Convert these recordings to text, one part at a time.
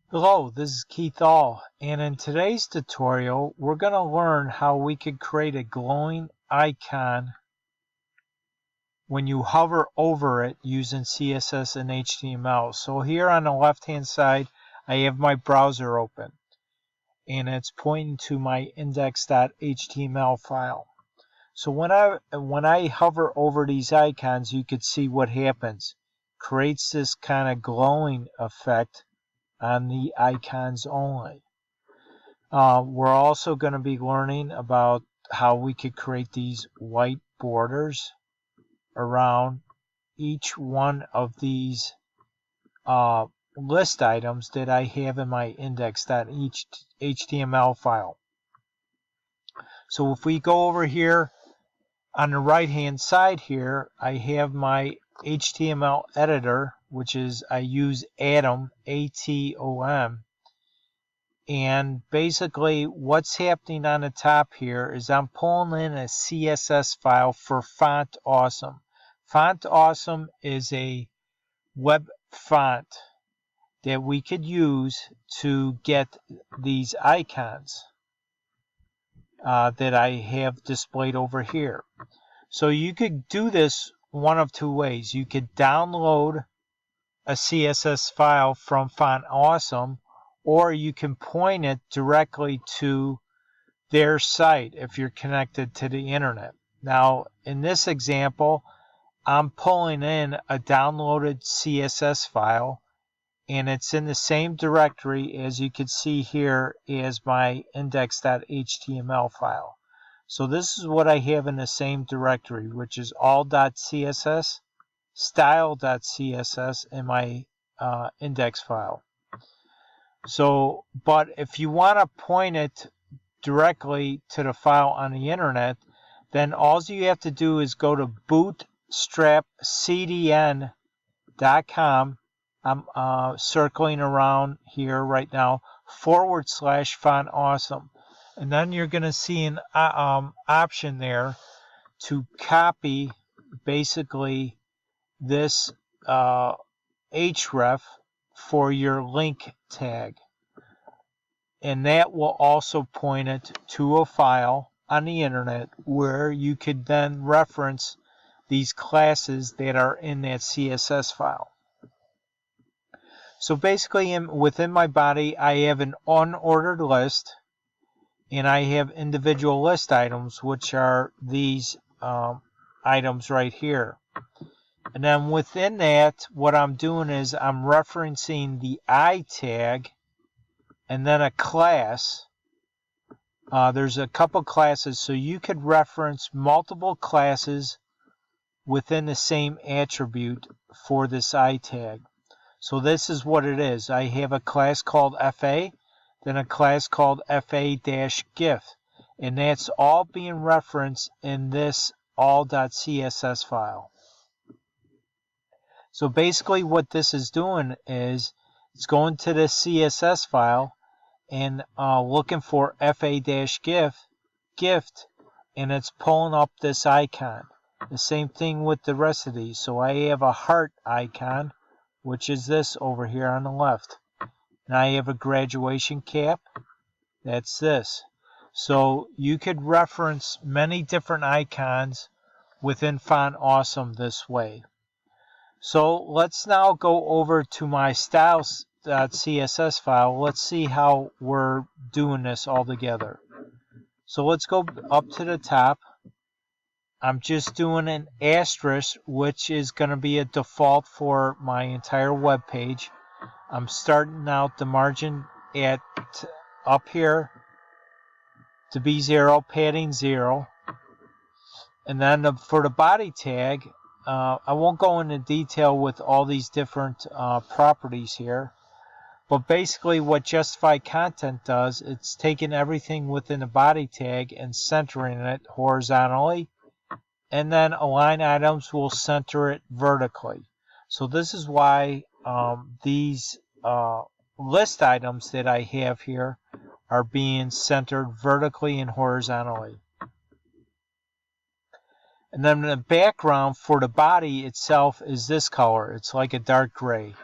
Hello, this is Keith All, and in today's tutorial we're going to learn how we could create a glowing icon when you hover over it using CSS and HTML. So here on the left hand side I have my browser open and it's pointing to my index.html file. So when I hover over these icons, you could see what happens. Creates this kind of glowing effect on the icons only. We're also going to be learning about how we could create these white borders around each one of these list items that I have in my index.html file. So if we go over here on the right hand side here, I have my HTML editor, which is I use Atom, A-T-O-M. And basically what's happening on the top here is I'm pulling in a CSS file for Font Awesome. Font Awesome is a web font that we could use to get these icons that I have displayed over here. So you could do this one of two ways. You could download a CSS file from Font Awesome, or you can point it directly to their site if you're connected to the internet. Now, in this example, I'm pulling in a downloaded CSS file, and it's in the same directory as you can see here as my index.html file. So this is what I have in the same directory, which is all.css, style.css, and my index file. So, but if you want to point it directly to the file on the internet, then all you have to do is go to bootstrapcdn.com. I'm circling around here right now, /Font Awesome. And then you're going to see an option there to copy basically this href for your link tag. And that will also point it to a file on the internet where you could then reference these classes that are in that CSS file. So basically within my body I have an unordered list, and I have individual list items, which are these items right here. And then within that, what I'm doing is I'm referencing the I tag and then a class. There's a couple classes, so you could reference multiple classes within the same attribute for this I tag. So this is what it is. I have a class called FA, then a class called FA-GIF, and that's all being referenced in this all.css file. So basically what this is doing is it's going to the CSS file and looking for FA-GIF, and it's pulling up this icon. The same thing with the rest of these. So I have a heart icon, which is this over here on the left. And I have a graduation cap. That's this. So you could reference many different icons within Font Awesome this way. So let's now go over to my styles.css file. Let's see how we're doing this all together. So let's go up to the top. I'm just doing an asterisk, which is going to be a default for my entire web page. I'm starting out the margin at up here to be 0, padding 0. And then for the body tag, I won't go into detail with all these different properties here, but basically what justify content does, it's taking everything within the body tag and centering it horizontally, and then align items will center it vertically. So this is why these list items that I have here are being centered vertically and horizontally. And then the background for the body itself is this color. It's like a dark gray.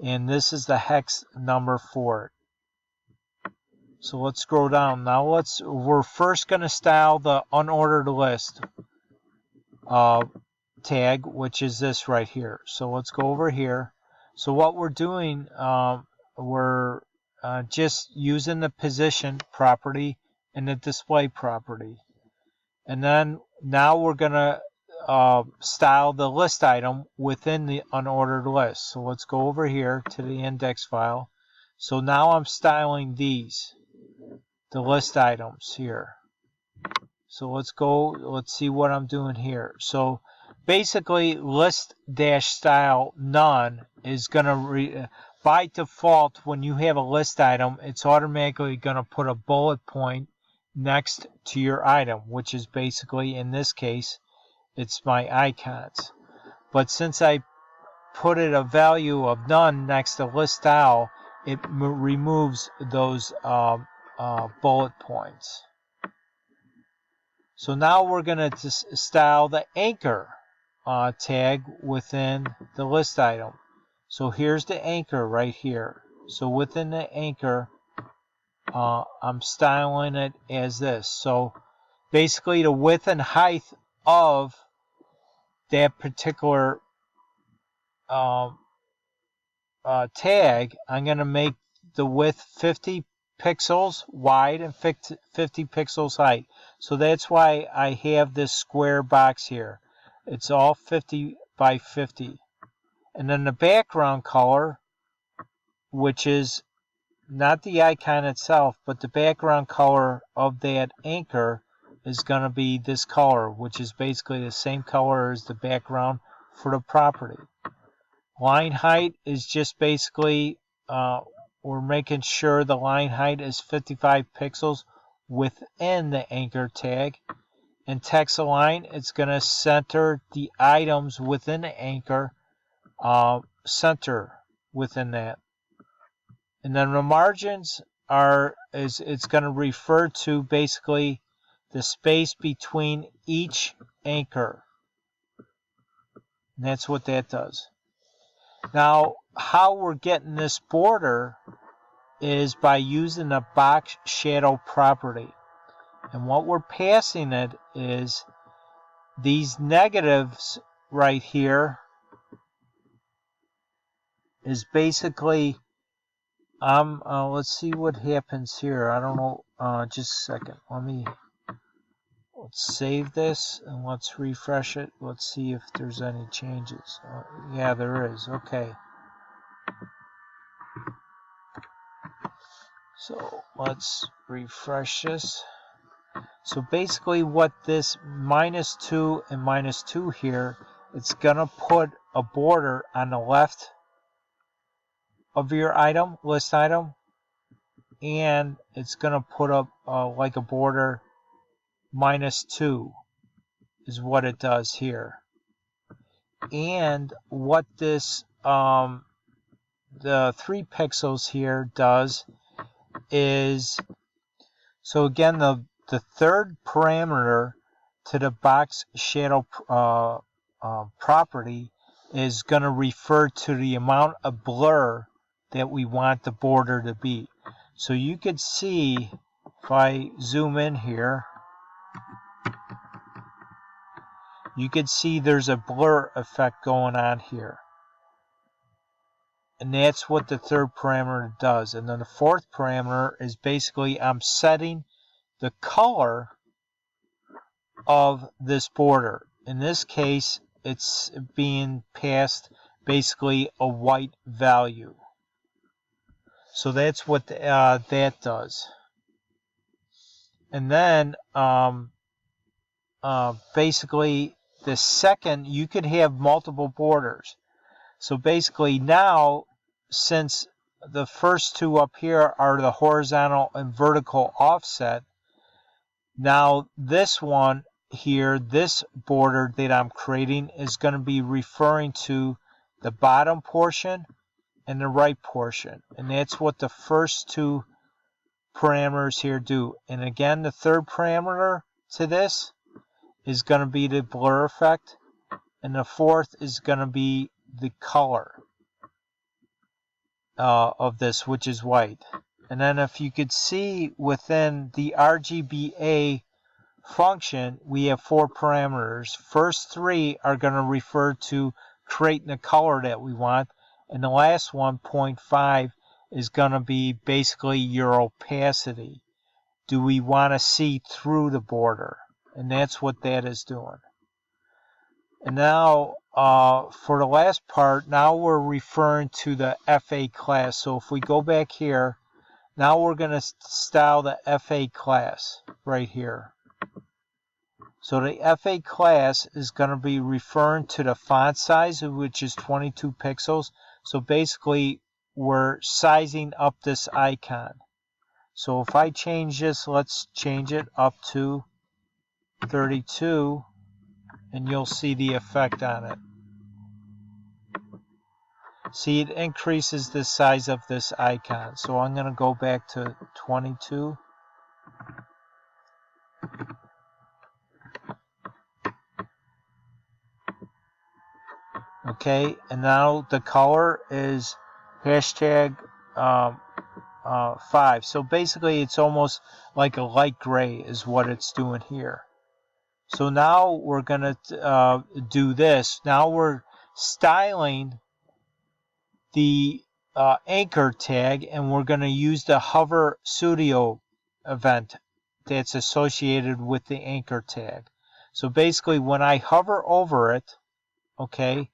And this is the hex number for it. So let's scroll down. Now we're first going to style the unordered list tag, which is this right here. So let's go over here. So what we're doing, we're just using the position property and the display property. And then now we're going to style the list item within the unordered list. So let's go over here to the index file. So now I'm styling these, the list items here. So let's see what I'm doing here. So basically list-style none is going to, by default, when you have a list item, it's automatically going to put a bullet point next to your item, which is basically, in this case, it's my icons. But since I put it a value of none next to list style, it removes those bullet points. So now we're going to style the anchor tag within the list item. So here's the anchor right here. So within the anchor, I'm styling it as this. So basically the width and height of that particular tag, I'm going to make the width 50 pixels wide and 50 pixels height. So that's why I have this square box here. It's all 50 by 50. And then the background color, which is not the icon itself, but the background color of that anchor is going to be this color, which is basically the same color as the background for the property. Line height is just basically, we're making sure the line height is 55 pixels within the anchor tag. And text align, it's going to center the items within the anchor, center within that. And then the margins it's going to refer to basically the space between each anchor. And that's what that does. Now, how we're getting this border is by using the box shadow property. And what we're passing it is these negatives right here is basically, let's see what happens here. I don't know, just a second. Let's save this and let's refresh it. Let's see if there's any changes. Yeah, there is. Okay. So let's refresh this. So basically what this -2 and -2 here, it's going to put a border on the left of your item, list item, and it's going to put up like a border -2 is what it does here. And what this, the 3 pixels here does is, so again, the third parameter to the box shadow property is going to refer to the amount of blur that we want the border to be. So you could see, if I zoom in here, you could see there's a blur effect going on here. And that's what the third parameter does. And then the fourth parameter is basically I'm setting the color of this border. In this case, it's being passed basically a white value. So that's what that does. And then basically the second, you could have multiple borders. So basically now, since the first two up here are the horizontal and vertical offset, now this one here, this border that I'm creating is going to be referring to the bottom portion and the right portion. And that's what the first two parameters here do. And again, the third parameter to this is going to be the blur effect, and the fourth is going to be the color of this, which is white. And then if you could see within the RGBA function, we have 4 parameters. First 3 are going to refer to creating the color that we want, and the last one, 0.5, is going to be basically your opacity. Do we want to see through the border? And that's what that is doing. And now for the last part, now we're referring to the FA class. So if we go back here, now we're going to style the FA class right here. So the FA class is going to be referring to the font size, which is 22 pixels. So basically, we're sizing up this icon. So if I change this, let's change it up to 32, and you'll see the effect on it. See, it increases the size of this icon. So I'm going to go back to 22. Okay, and now the color is hashtag 5. So basically it's almost like a light gray is what it's doing here. So now we're going to do this. Now we're styling the anchor tag, and we're going to use the hover studio event that's associated with the anchor tag. So basically when I hover over it, okay,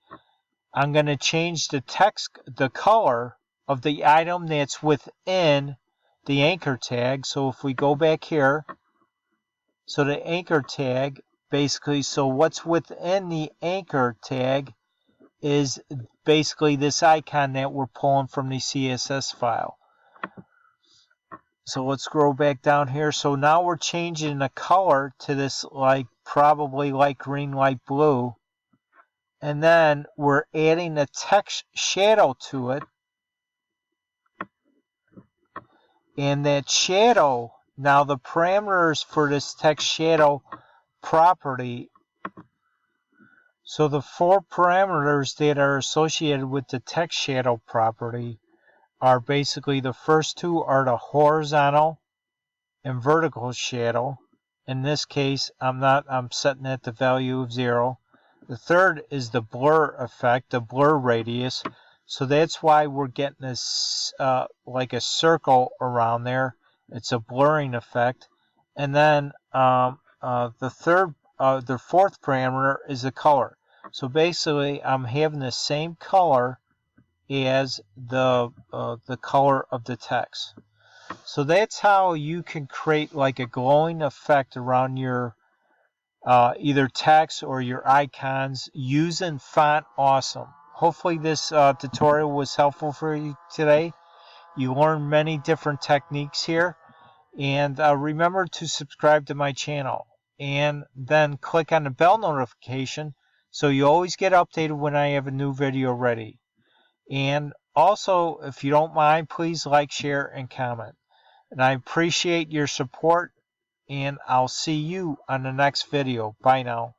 I'm going to change the text, the color of the item that's within the anchor tag. So if we go back here, so the anchor tag, basically, so what's within the anchor tag is basically this icon that we're pulling from the CSS file. So let's scroll back down here. So now we're changing the color to this, like probably light green, light blue. And then we're adding a text shadow to it. And that shadow, now the parameters for this text shadow property, so the 4 parameters that are associated with the text shadow property are basically, the first 2 are the horizontal and vertical shadow. In this case, I'm setting at the value of 0. The third is the blur effect, the blur radius. So that's why we're getting this like a circle around there. It's a blurring effect. And then the fourth parameter is the color. So basically, I'm having the same color as the color of the text. So that's how you can create like a glowing effect around your either text or your icons using Font Awesome. Hopefully this tutorial was helpful for you today. You learned many different techniques here. And remember to subscribe to my channel. And then click on the bell notification so you always get updated when I have a new video ready. And also, if you don't mind, please like, share, and comment. And I appreciate your support, and I'll see you on the next video. Bye now.